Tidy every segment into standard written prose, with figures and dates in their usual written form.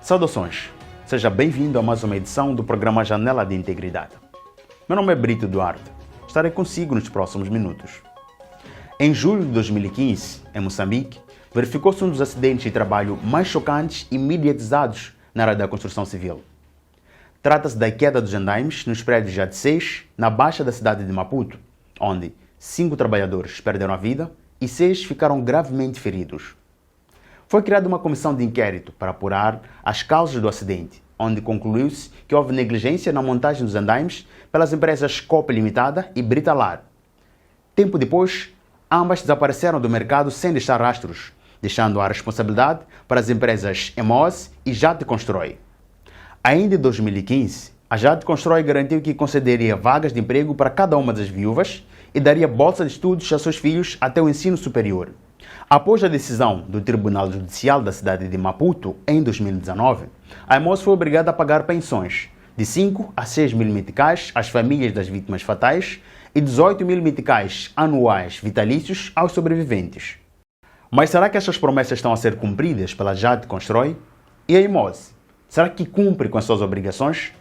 Saudações, seja bem-vindo a mais uma edição do programa Janela de Integridade. Meu nome é Brito Duarte, estarei consigo nos próximos minutos. Em julho de 2015, em Moçambique, verificou-se um dos acidentes de trabalho mais chocantes e mediatizados na área da construção civil. Trata-se da queda dos andaimes nos prédios JAD6, na baixa da cidade de Maputo, onde 5 trabalhadores perderam a vida e 6 ficaram gravemente feridos. Foi criada uma comissão de inquérito para apurar as causas do acidente, onde concluiu-se que houve negligência na montagem dos andaimes pelas empresas Copa Limitada e Britalar. Tempo depois, ambas desapareceram do mercado sem deixar rastros, deixando a responsabilidade para as empresas Emos e Jade Constrói. Ainda em 2015, a Jade Constrói garantiu que concederia vagas de emprego para cada uma das viúvas e daria bolsa de estudos a seus filhos até o ensino superior. Após a decisão do Tribunal Judicial da cidade de Maputo, em 2019, a Emos foi obrigada a pagar pensões de 5 a 6 mil meticais às famílias das vítimas fatais e 18 mil meticais anuais vitalícios aos sobreviventes. Mas será que estas promessas estão a ser cumpridas pela Jade Constrói? E a Emos? Será que cumpre com as suas obrigações?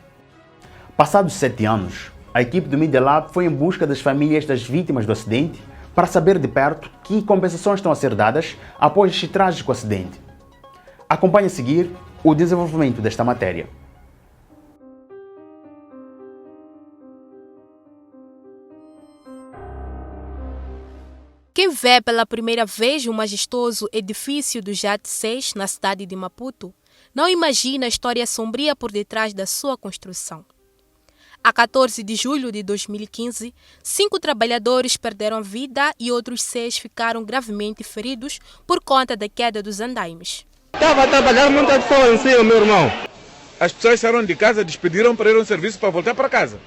Passados 7 anos, a equipe do Media Lab foi em busca das famílias das vítimas do acidente para saber de perto que compensações estão a ser dadas após este trágico acidente. Acompanhe a seguir o desenvolvimento desta matéria. Quem vê pela primeira vez o majestoso edifício do JAD6 na cidade de Maputo, não imagina a história sombria por detrás da sua construção. A 14 de julho de 2015, 5 trabalhadores perderam a vida e outros 6 ficaram gravemente feridos por conta da queda dos andaimes. Estava a trabalhar muita pessoa em cima, meu irmão. As pessoas saíram de casa, despediram para ir ao serviço para voltar para casa.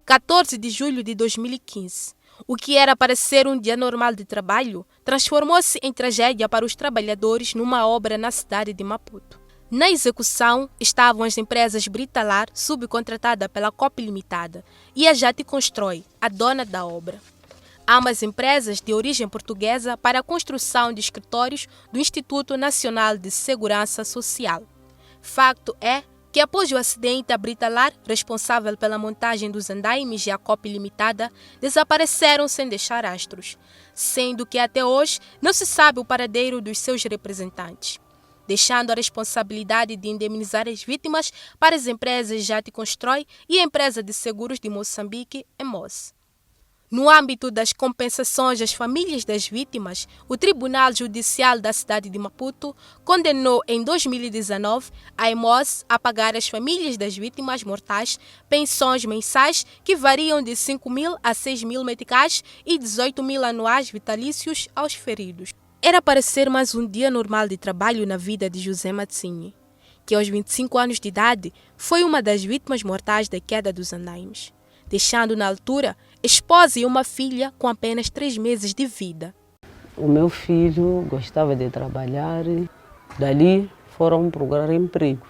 14 de julho de 2015. O que era para ser um dia normal de trabalho, transformou-se em tragédia para os trabalhadores numa obra na cidade de Maputo. Na execução estavam as empresas Britalar, subcontratada pela Copa Limitada, e a Jade Constrói, a dona da obra. Ambas empresas de origem portuguesa para a construção de escritórios do Instituto Nacional de Segurança Social. Facto é que após o acidente, a Britalar, responsável pela montagem dos andaimes e a Copa Limitada, desapareceram sem deixar rastros, sendo que até hoje não se sabe o paradeiro dos seus representantes, deixando a responsabilidade de indemnizar as vítimas para as empresas Jade Constrói e a empresa de seguros de Moçambique, Emos. No âmbito das compensações às famílias das vítimas, o Tribunal Judicial da cidade de Maputo condenou em 2019 a Emos a pagar às famílias das vítimas mortais pensões mensais que variam de 5 mil a 6 mil meticais e 18 mil anuais vitalícios aos feridos. Era para ser mais um dia normal de trabalho na vida de José Matsinhi, que aos 25 anos de idade foi uma das vítimas mortais da queda dos andaimes, deixando na altura esposa e uma filha com apenas 3 meses de vida. O meu filho gostava de trabalhar, dali foram procurar emprego.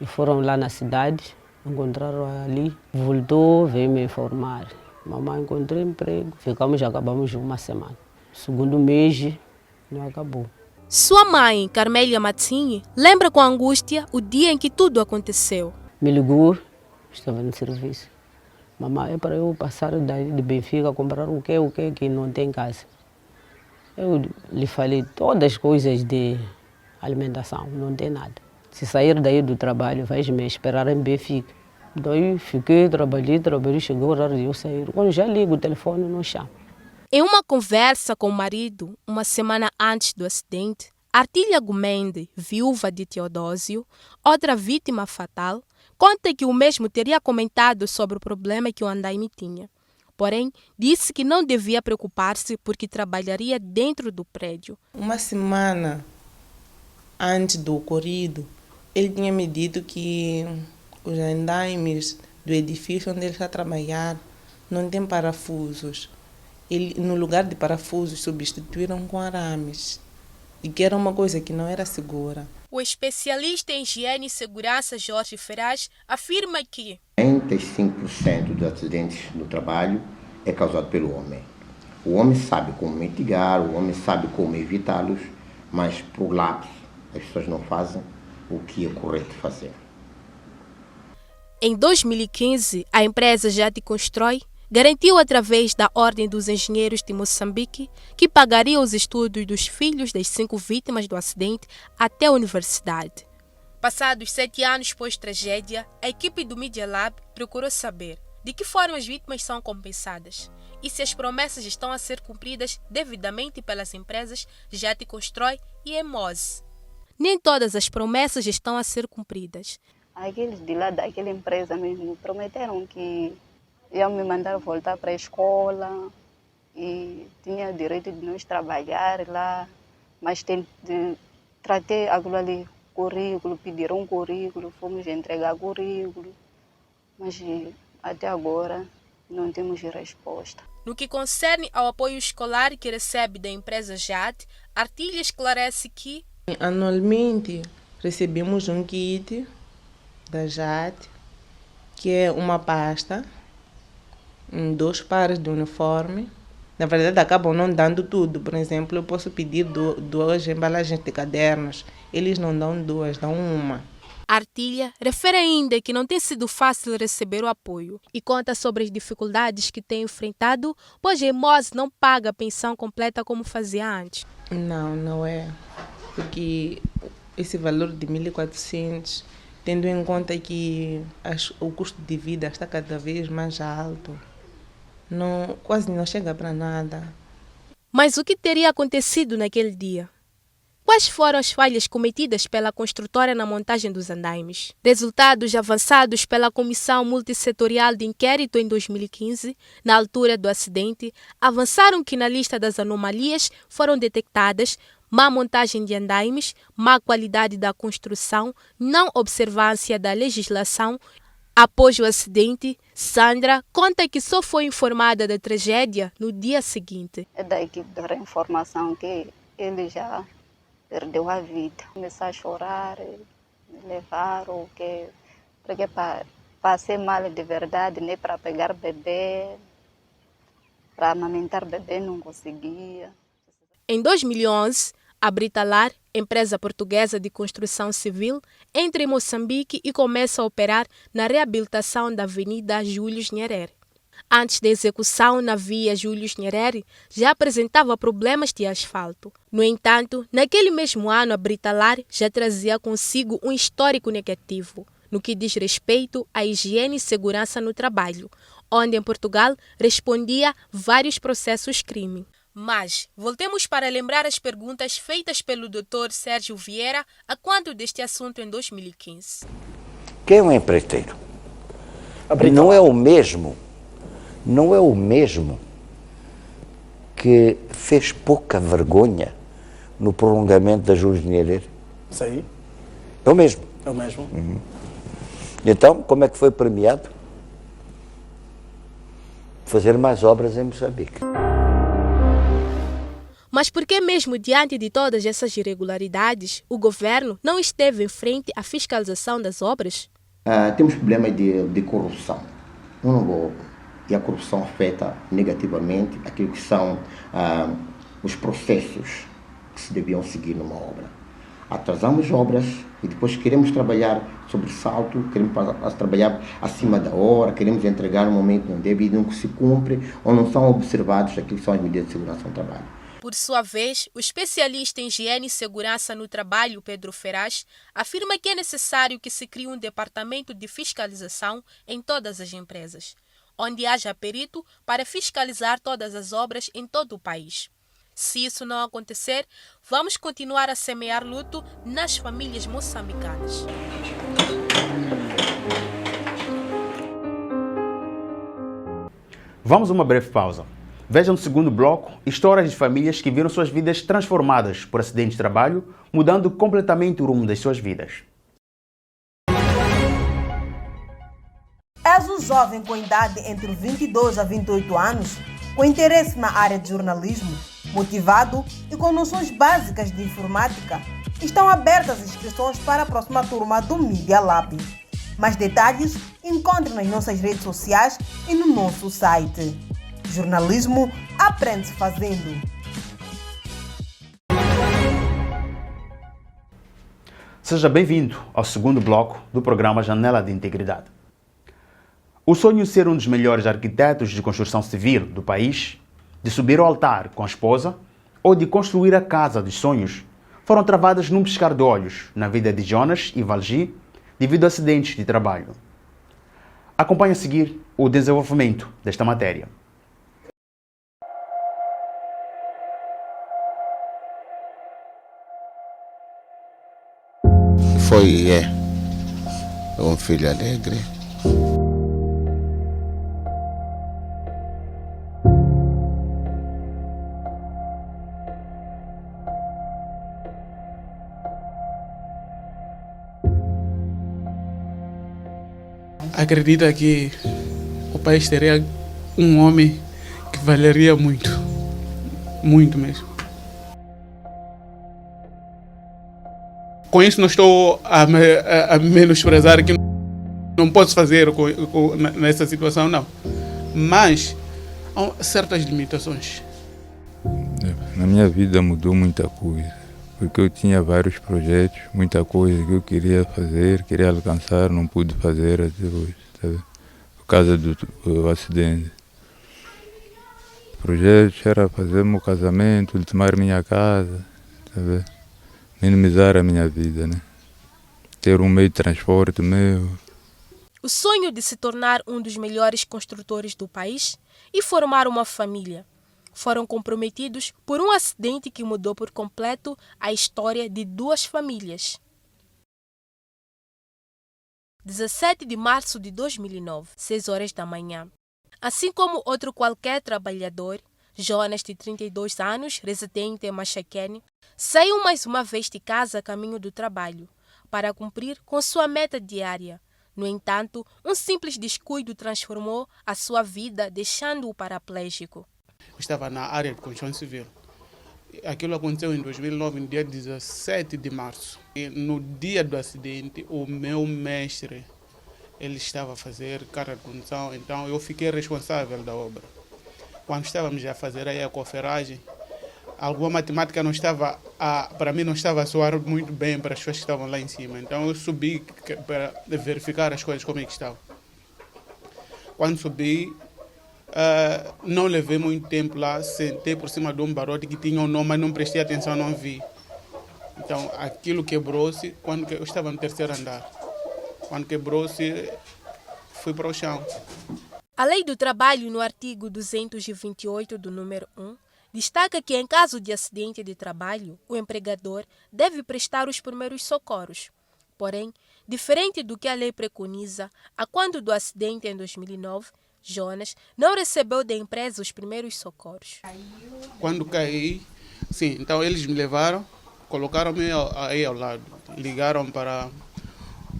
E foram lá na cidade, encontraram ali, voltou, veio me informar. Mamãe encontrou emprego, acabamos uma semana. Segundo mês, não acabou. Sua mãe, Carmélia Matsinhi, lembra com angústia o dia em que tudo aconteceu. Me ligou, estava no serviço. Mamãe, é para eu passar daí de Benfica, comprar o que não tem em casa. Eu lhe falei todas as coisas de alimentação, não tem nada. Se sair daí do trabalho, vai me esperar em Benfica. Daí fiquei, trabalhei, chegou o horário de eu sair. Quando já ligo o telefone, não chama. Em uma conversa com o marido, uma semana antes do acidente, Artília Gumende, viúva de Teodósio, outra vítima fatal, conta que o mesmo teria comentado sobre o problema que o andaime tinha. Porém, disse que não devia preocupar-se porque trabalharia dentro do prédio. Uma semana antes do ocorrido, ele tinha me dito que os andaimes do edifício onde ele está a trabalhar não tem parafusos. No lugar de parafusos, substituíram com arames, e que era uma coisa que não era segura. O especialista em higiene e segurança Jorge Ferraz afirma que 95% dos acidentes no trabalho é causado pelo homem. O homem sabe como mitigar, o homem sabe como evitá-los, mas por lapso as pessoas não fazem o que é correto fazer. Em 2015, a empresa Jati Constrói garantiu através da Ordem dos Engenheiros de Moçambique que pagaria os estudos dos filhos das 5 vítimas do acidente até a universidade. Passados 7 anos pós-tragédia, a equipe do Media Lab procurou saber de que forma as vítimas são compensadas e se as promessas estão a ser cumpridas devidamente pelas empresas Jati Constrói e Emoz. Nem todas as promessas estão a ser cumpridas. Aqueles de lá daquela empresa mesmo prometeram que iam me mandar voltar para a escola e tinha o direito de nós trabalhar lá, mas tratei aquilo ali, currículo, pediram um currículo, fomos entregar currículo, mas até agora não temos resposta. No que concerne ao apoio escolar que recebe da empresa JAT, Artilha esclarece que anualmente recebemos um kit da JAT, que é uma pasta, 2 pares de uniforme. Na verdade, acabam não dando tudo. Por exemplo, eu posso pedir 2 embalagens de cadernos. Eles não dão 2, dão 1. Artilha refere ainda que não tem sido fácil receber o apoio e conta sobre as dificuldades que tem enfrentado, pois a Emoz não paga a pensão completa como fazia antes. Não é. Porque esse valor de 1.400, tendo em conta que o custo de vida está cada vez mais alto, quase não chega para nada. Mas o que teria acontecido naquele dia? Quais foram as falhas cometidas pela construtora na montagem dos andaimes? Resultados avançados pela Comissão Multissetorial de Inquérito em 2015, na altura do acidente, avançaram que na lista das anomalias foram detectadas má montagem de andaimes, má qualidade da construção, não observância da legislação. Após o acidente, Sandra conta que só foi informada da tragédia no dia seguinte. É da equipe da informação que ele já perdeu a vida. Começou a chorar, me levaram, porque passei mal de verdade, nem para pegar bebê, para amamentar bebê não conseguia. Em 2011, a Britalar, empresa portuguesa de construção civil, entra em Moçambique e começa a operar na reabilitação da Avenida Júlio Nyerere. Antes da execução na via Júlio Nyerere, já apresentava problemas de asfalto. No entanto, naquele mesmo ano, a Britalar já trazia consigo um histórico negativo no que diz respeito à higiene e segurança no trabalho, onde em Portugal respondia vários processos crime. Mas voltemos para lembrar as perguntas feitas pelo Dr. Sérgio Vieira a quanto deste assunto em 2015. Quem é um empreiteiro? Não é o mesmo que fez pouca vergonha no prolongamento da Júlio Nyerere. Sim. É o mesmo. É o mesmo. Uhum. Então, como é que foi premiado? Fazer mais obras em Moçambique. Mas por que mesmo diante de todas essas irregularidades, o governo não esteve em frente à fiscalização das obras? Temos problemas de corrupção. E a corrupção afeta negativamente aquilo que são os processos que se deviam seguir numa obra. Atrasamos obras e depois queremos trabalhar sobre salto, queremos trabalhar acima da hora, queremos entregar no momento não devido, não se cumpre ou não são observados aquilo que são as medidas de segurança no trabalho. Por sua vez, o especialista em higiene e segurança no trabalho, Pedro Ferraz, afirma que é necessário que se crie um departamento de fiscalização em todas as empresas, onde haja perito para fiscalizar todas as obras em todo o país. Se isso não acontecer, vamos continuar a semear luto nas famílias moçambicanas. Vamos a uma breve pausa. Veja no segundo bloco histórias de famílias que viram suas vidas transformadas por acidentes de trabalho, mudando completamente o rumo das suas vidas. És um jovem com idade entre 22 a 28 anos, com interesse na área de jornalismo, motivado e com noções básicas de informática. Estão abertas as inscrições para a próxima turma do Media Lab. Mais detalhes encontre nas nossas redes sociais e no nosso site. Jornalismo aprende-se fazendo. Seja bem-vindo ao segundo bloco do programa Janela de Integridade. O sonho de ser um dos melhores arquitetos de construção civil do país, de subir ao altar com a esposa ou de construir a casa dos sonhos, foram travadas num piscar de olhos na vida de Jonas e Valgi devido a acidentes de trabalho. Acompanhe a seguir o desenvolvimento desta matéria. Foi um filho alegre. Acredita que o país teria um homem que valeria muito, muito mesmo. Com isso não estou a menosprezar que não posso fazer nessa situação, não. Mas há certas limitações. Na minha vida mudou muita coisa, porque eu tinha vários projetos, muita coisa que eu queria fazer, queria alcançar, não pude fazer até hoje, sabe? Por causa do acidente. O projeto era fazer meu casamento, ultimar minha casa, sabe? Minimizar a minha vida, né? Ter um meio de transporte meu. O sonho de se tornar um dos melhores construtores do país e formar uma família foram comprometidos por um acidente que mudou por completo a história de duas famílias. 17 de março de 2009, 6 horas da manhã. Assim como outro qualquer trabalhador, Jonas, de 32 anos, residente em Machaquene, saiu mais uma vez de casa a caminho do trabalho, para cumprir com sua meta diária. No entanto, um simples descuido transformou a sua vida, deixando-o paraplégico. Eu estava na área de construção civil. Aquilo aconteceu em 2009, no dia 17 de março. E no dia do acidente, o meu mestre, ele estava a fazer carga de condução, então eu fiquei responsável da obra. Quando estávamos a fazer a ecoferragem, alguma matemática não estava, para mim não estava a soar muito bem para as pessoas que estavam lá em cima. Então eu subi para verificar as coisas como é que estavam. Quando subi, não levei muito tempo lá, sentei por cima de um barote que tinha um nome, mas não prestei atenção, não vi. Então aquilo quebrou-se quando eu estava no terceiro andar. Quando quebrou-se, fui para o chão. A Lei do Trabalho, no artigo 228 do número 1, destaca que em caso de acidente de trabalho, o empregador deve prestar os primeiros socorros. Porém, diferente do que a lei preconiza, a quando do acidente em 2009, Jonas não recebeu da empresa os primeiros socorros. Quando caí, sim, então eles me levaram, colocaram-me aí ao lado, ligaram para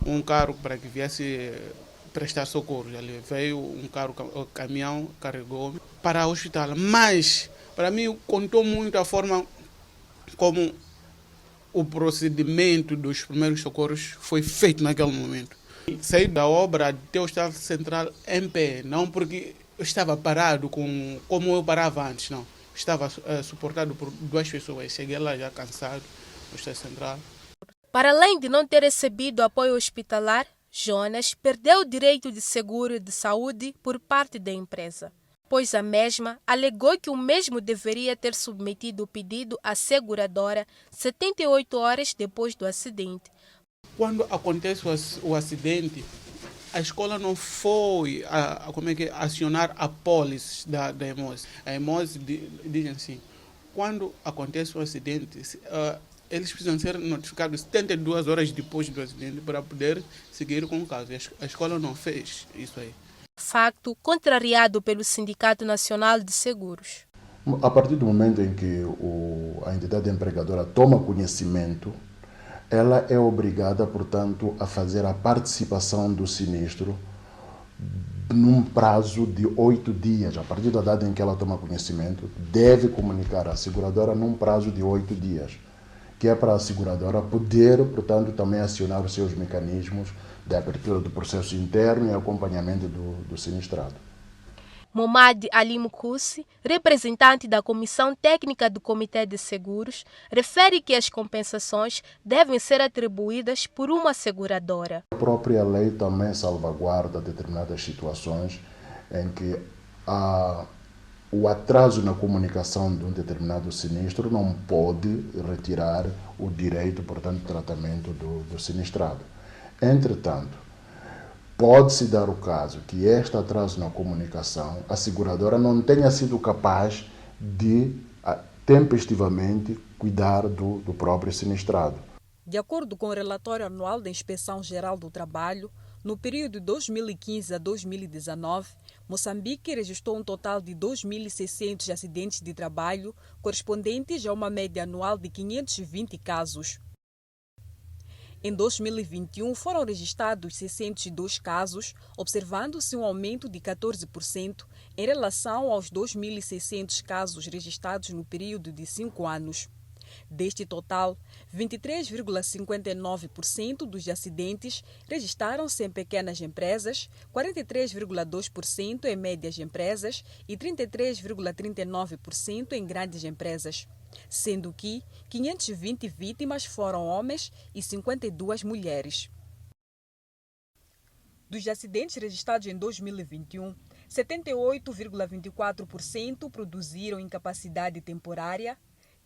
um carro para que viesse prestar socorro. Ali veio um carro, o caminhão carregou-me para o hospital. Mas, para mim, contou muito a forma como o procedimento dos primeiros socorros foi feito naquele momento. Saí da obra até o Estado Central em pé, não porque eu estava parado como eu parava antes, não. Estava suportado por duas pessoas. Cheguei lá já cansado no Estado Central. Para além de não ter recebido apoio hospitalar, Jonas perdeu o direito de seguro de saúde por parte da empresa, pois a mesma alegou que o mesmo deveria ter submetido o pedido à seguradora 78 horas depois do acidente. Quando acontece o acidente, a escola não foi acionar a pólice da EMOS. A EMOS diz assim, quando acontece o acidente, eles precisam ser notificados 72 horas depois do acidente para poder seguir com o caso. A escola não fez isso aí. Facto contrariado pelo Sindicato Nacional de Seguros. A partir do momento em que a entidade empregadora toma conhecimento, ela é obrigada, portanto, a fazer a participação do sinistro num prazo de 8 dias. A partir da data em que ela toma conhecimento, deve comunicar à seguradora num prazo de 8 dias. Que é para a seguradora poder, portanto, também acionar os seus mecanismos de abertura do processo interno e acompanhamento do sinistrado. Momad Ali Mukusi, representante da Comissão Técnica do Comitê de Seguros, refere que as compensações devem ser atribuídas por uma seguradora. A própria lei também salvaguarda determinadas situações em que o atraso na comunicação de um determinado sinistro não pode retirar o direito, portanto, de tratamento do sinistrado. Entretanto, pode-se dar o caso que este atraso na comunicação, a seguradora não tenha sido capaz de tempestivamente cuidar do próprio sinistrado. De acordo com o relatório anual da Inspeção Geral do Trabalho, no período de 2015 a 2019, Moçambique registrou um total de 2.600 acidentes de trabalho, correspondentes a uma média anual de 520 casos. Em 2021, foram registrados 602 casos, observando-se um aumento de 14% em relação aos 2.600 casos registrados no período de 5 anos. Deste total, 23,59% dos acidentes registraram-se em pequenas empresas, 43,2% em médias empresas e 33,39% em grandes empresas, sendo que 520 vítimas foram homens e 52 mulheres. Dos acidentes registrados em 2021, 78,24% produziram incapacidade temporária,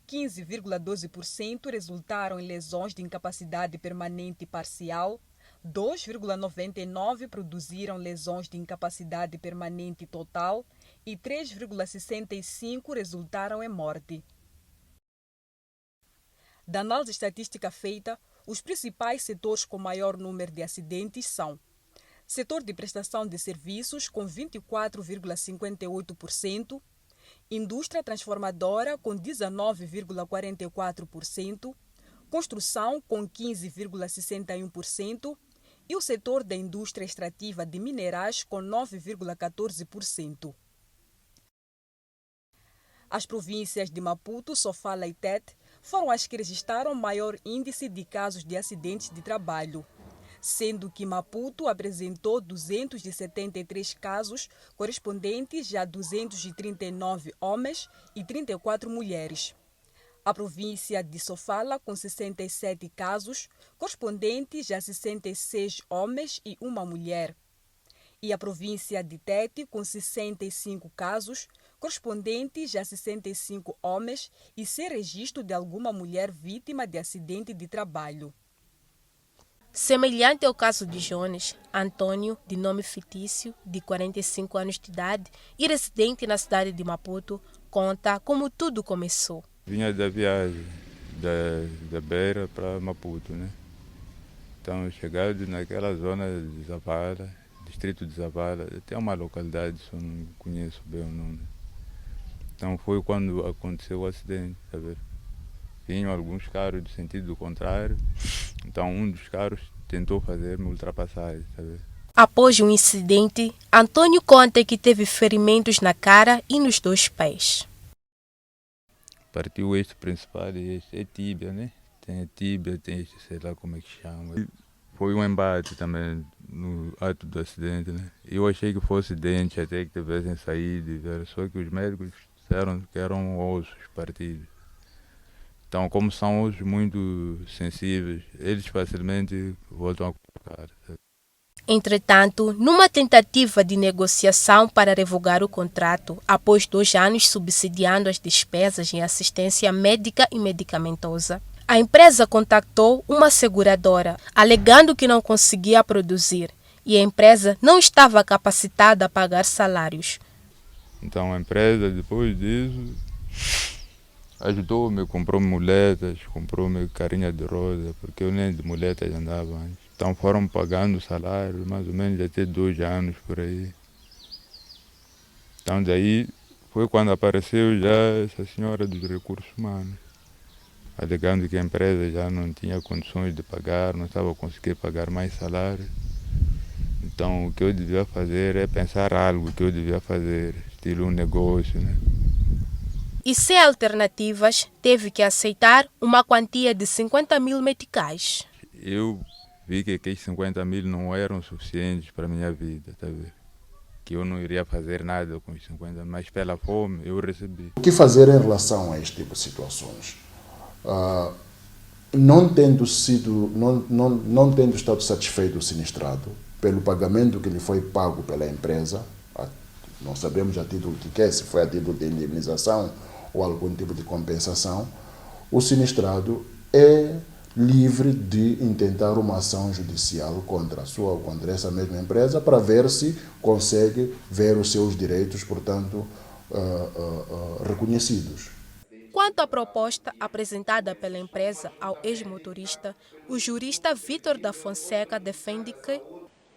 15,12% resultaram em lesões de incapacidade permanente parcial, 2,99% produziram lesões de incapacidade permanente total e 3,65% resultaram em morte. Da análise estatística feita, os principais setores com maior número de acidentes são: setor de prestação de serviços com 24,58%, indústria transformadora com 19,44%, construção com 15,61% e o setor da indústria extrativa de minerais com 9,14%. As províncias de Maputo, Sofala e Tete foram as que registraram maior índice de casos de acidentes de trabalho, sendo que Maputo apresentou 273 casos, correspondentes a 239 homens e 34 mulheres. A província de Sofala, com 67 casos, correspondentes a 66 homens e uma mulher. E a província de Tete, com 65 casos, correspondentes a 65 homens e sem registro de alguma mulher vítima de acidente de trabalho. Semelhante ao caso de Jones, Antônio, de nome fictício, de 45 anos de idade e residente na cidade de Maputo, conta como tudo começou. Vinha da viagem da Beira para Maputo, né? Então, chegado naquela zona de Zavala, distrito de Zavala, tem uma localidade, só não conheço bem o nome. Então, foi quando aconteceu o acidente, tá vendo? Vinham alguns carros de sentido contrário, então um dos carros tentou fazer-me ultrapassagem, sabe? Após o incidente, Antônio conta que teve ferimentos na cara e nos 2 pés. Partiu o eixo principal e este é tíbia, né? Tem a tíbia, tem este, sei lá como é que chama. E foi um embate também no ato do acidente, né? Eu achei que fosse dente até que tivessem saído, só que os médicos disseram que eram ossos partidos. Então, como são ossos muito sensíveis, eles facilmente voltam a colocar. Entretanto, numa tentativa de negociação para revogar o contrato, após 2 anos subsidiando as despesas em assistência médica e medicamentosa, a empresa contactou uma seguradora, alegando que não conseguia produzir e a empresa não estava capacitada a pagar salários. Então, a empresa, depois disso, ajudou-me, comprou-me muletas, comprou-me carinha de rosa, porque eu nem de muletas andava antes. Então foram pagando o salário, mais ou menos até 2 anos por aí. Então daí foi quando apareceu já essa senhora dos recursos humanos, alegando que a empresa já não tinha condições de pagar, não estava conseguindo pagar mais salário. Então o que eu devia fazer é pensar algo que eu devia fazer, estilo um negócio, né? E sem alternativas, teve que aceitar uma quantia de 50 mil meticais. Eu vi que aqueles 50 mil não eram suficientes para a minha vida, tá vendo? que eu não iria fazer nada com os 50, mas pela fome eu recebi. O que fazer em relação a este tipo de situações? Não tendo estado satisfeito o sinistrado pelo pagamento que lhe foi pago pela empresa, não sabemos a título de quê, se foi a título de indemnização ou algum tipo de compensação, o sinistrado é livre de intentar uma ação judicial contra essa mesma empresa para ver se consegue ver os seus direitos, portanto, reconhecidos. Quanto à proposta apresentada pela empresa ao ex-motorista, o jurista Vítor da Fonseca defende que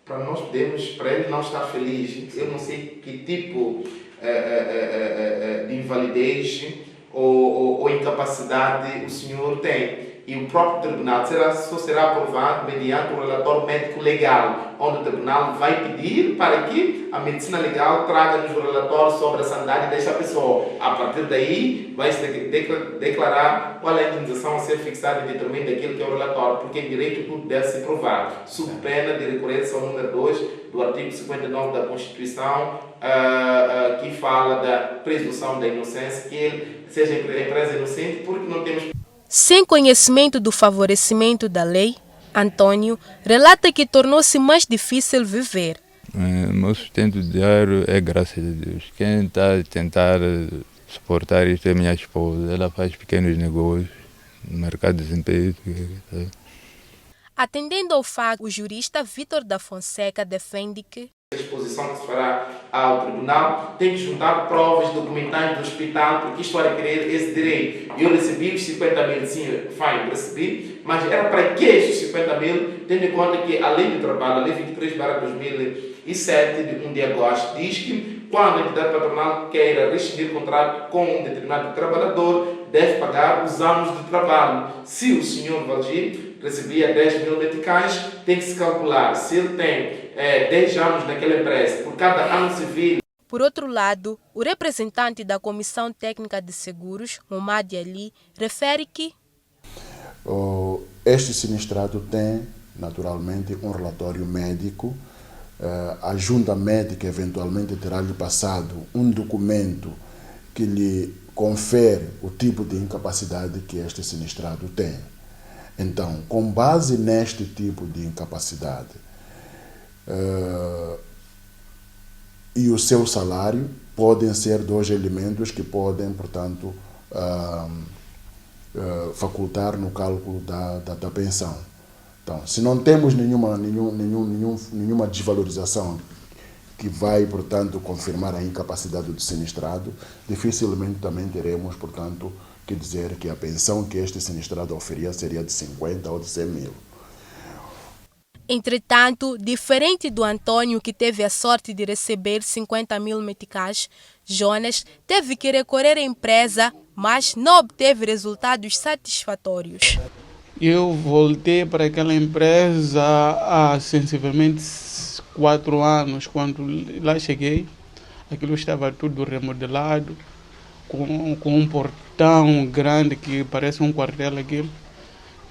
para ele não estar feliz, eu não sei que tipo de invalidez ou incapacidade o senhor tem. E o próprio tribunal só será aprovado mediante um relatório médico legal, onde o tribunal vai pedir para que a medicina legal traga-nos o relatório sobre a sanidade desta pessoa. A partir daí, vai se declarar qual é a indenização a ser fixada em detrimento daquilo que é o relatório, porque em direito tudo deve ser provado, sob pena de recorrência ao número 2 do artigo 59 da Constituição, que fala da presunção da inocência, que ele seja empresa inocente, porque não temos... Sem conhecimento do favorecimento da lei, Antônio relata que tornou-se mais difícil viver. Meu sustento diário é graças a Deus. Quem está a tentar suportar isto é minha esposa. Ela faz pequenos negócios no mercado de desemprego. Atendendo ao fato, o jurista Vítor da Fonseca defende que a exposição que se fará ao tribunal tem que juntar provas documentais do hospital, porque isto vai requerer esse direito. Eu recebi os 50 mil, sim, fine, recebi, mas era para que estes 50 mil, tendo em conta que a lei do trabalho, a lei 23/2007, de 1 de agosto, diz que quando a entidade patronal queira rescindir o contrato com um determinado trabalhador, deve pagar os anos de trabalho. Se o senhor Valdir recebia 10 mil meticais, tem que se calcular se ele tem 10 anos naquela empresa, por cada ano civil. Por outro lado, o representante da Comissão Técnica de Seguros, Momadi Ali, refere que este sinistrado tem, naturalmente, um relatório médico. A junta médica eventualmente terá lhe passado um documento que lhe confere o tipo de incapacidade que este sinistrado tem. Então, com base neste tipo de incapacidade e o seu salário, podem ser dois elementos que podem, portanto, facultar no cálculo da pensão. Então, se não temos nenhuma desvalorização que vai, portanto, confirmar a incapacidade do sinistrado, dificilmente também teremos, portanto, que dizer que a pensão que este sinistrado oferia seria de 50 ou de 100 mil. Entretanto, diferente do Antônio, que teve a sorte de receber 50 mil meticais, Jonas teve que recorrer à empresa, mas não obteve resultados satisfatórios. Eu voltei para aquela empresa há sensivelmente 4 anos. Quando lá cheguei, aquilo estava tudo remodelado, com um portão grande que parece um quartel aquilo.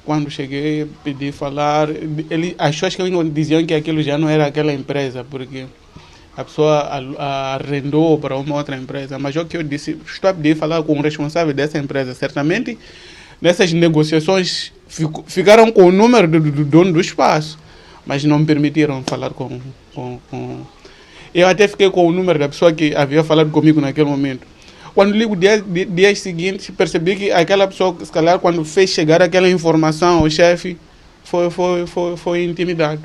Quando cheguei, pedi falar, as pessoas que diziam que aquilo já não era aquela empresa, porque a pessoa arrendou para uma outra empresa. Mas o que eu disse, estou a pedir falar com o responsável dessa empresa. Certamente, nessas negociações, ficaram com o número do dono do espaço, mas não me permitiram falar com... Eu até fiquei com o número da pessoa que havia falado comigo naquele momento. Quando ligo dias seguintes, percebi que aquela pessoa, se calhar, quando fez chegar aquela informação ao chefe, foi intimidado.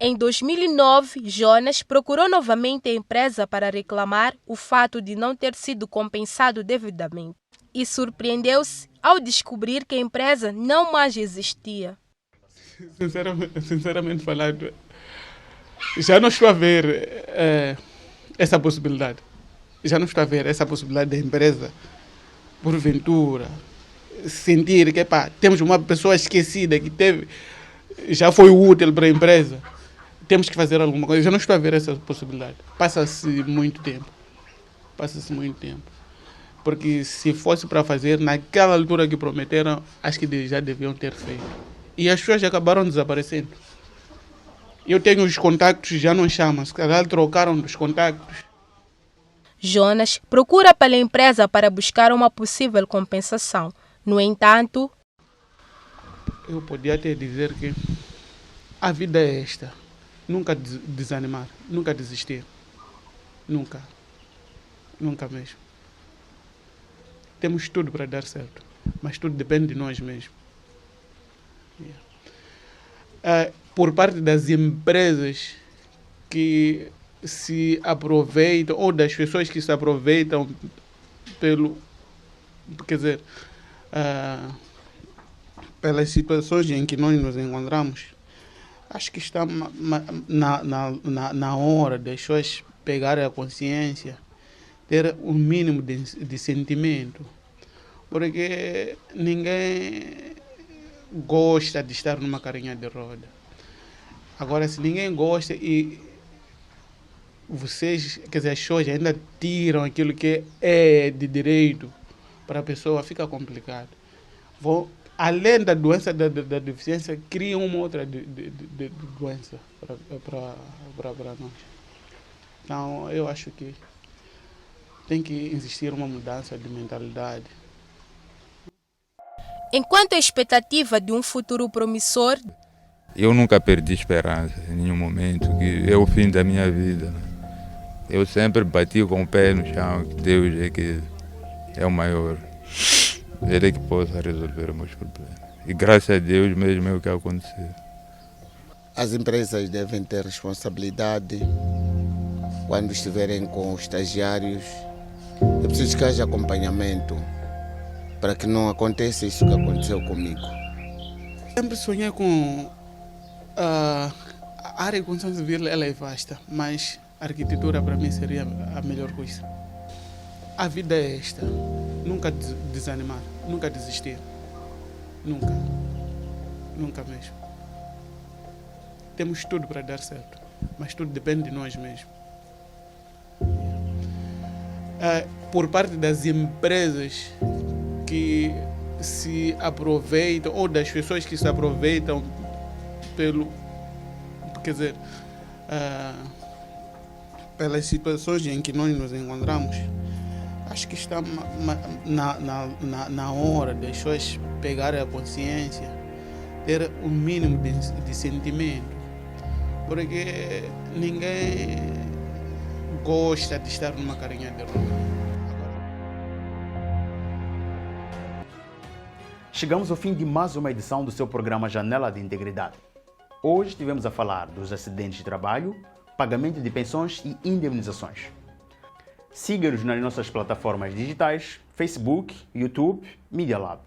Em 2009, Jonas procurou novamente a empresa para reclamar o fato de não ter sido compensado devidamente. E surpreendeu-se ao descobrir que a empresa não mais existia. Sinceramente falando, já não estou a ver essa possibilidade. Já não estou a ver essa possibilidade da empresa, porventura, sentir que temos uma pessoa esquecida que já foi útil para a empresa, temos que fazer alguma coisa. Já não estou a ver essa possibilidade. Passa-se muito tempo. Porque se fosse para fazer, naquela altura que prometeram, acho que já deviam ter feito. E as pessoas acabaram desaparecendo. Eu tenho os contactos, já não chama, se calhar trocaram dos contactos. Jonas procura pela empresa para buscar uma possível compensação. No entanto, eu podia até dizer que a vida é esta. Nunca desanimar, nunca desistir. Nunca. Nunca mesmo. Temos tudo para dar certo, mas tudo depende de nós mesmos. Por parte das empresas que se aproveitam, ou das pessoas que se aproveitam pelas situações em que nós nos encontramos, acho que está na hora das pessoas pegarem a consciência, ter um mínimo de sentimento, porque ninguém gosta de estar numa carinha de roda. Agora, se ninguém gosta e vocês, as pessoas ainda tiram aquilo que é de direito para a pessoa, fica complicado. Além da doença da deficiência, criam uma outra doença para nós. Então, eu acho que tem que existir uma mudança de mentalidade. Enquanto a expectativa de um futuro promissor, eu nunca perdi esperança em nenhum momento, que é o fim da minha vida. Eu sempre bati com o pé no chão, que Deus é que é o maior. Ele é que possa resolver os meus problemas. E graças a Deus mesmo é o que aconteceu. As empresas devem ter responsabilidade quando estiverem com os estagiários. É preciso que haja acompanhamento para que não aconteça isso que aconteceu comigo. Sempre sonhei com a área de construção civil, ela é vasta, mas a arquitetura para mim seria a melhor coisa. A vida é esta, nunca desanimar, nunca desistir, nunca, nunca mesmo. Temos tudo para dar certo, mas tudo depende de nós mesmos. Por parte das empresas que se aproveitam, ou das pessoas que se aproveitam pelas situações em que nós nos encontramos, acho que está na hora das pessoas pegarem a consciência, ter um mínimo de sentimento, porque ninguém gosta de estar numa carinha de roda. Chegamos ao fim de mais uma edição do seu programa Janela de Integridade. Hoje estivemos a falar dos acidentes de trabalho, pagamento de pensões e indemnizações. Siga-nos nas nossas plataformas digitais, Facebook, YouTube, Media Lab.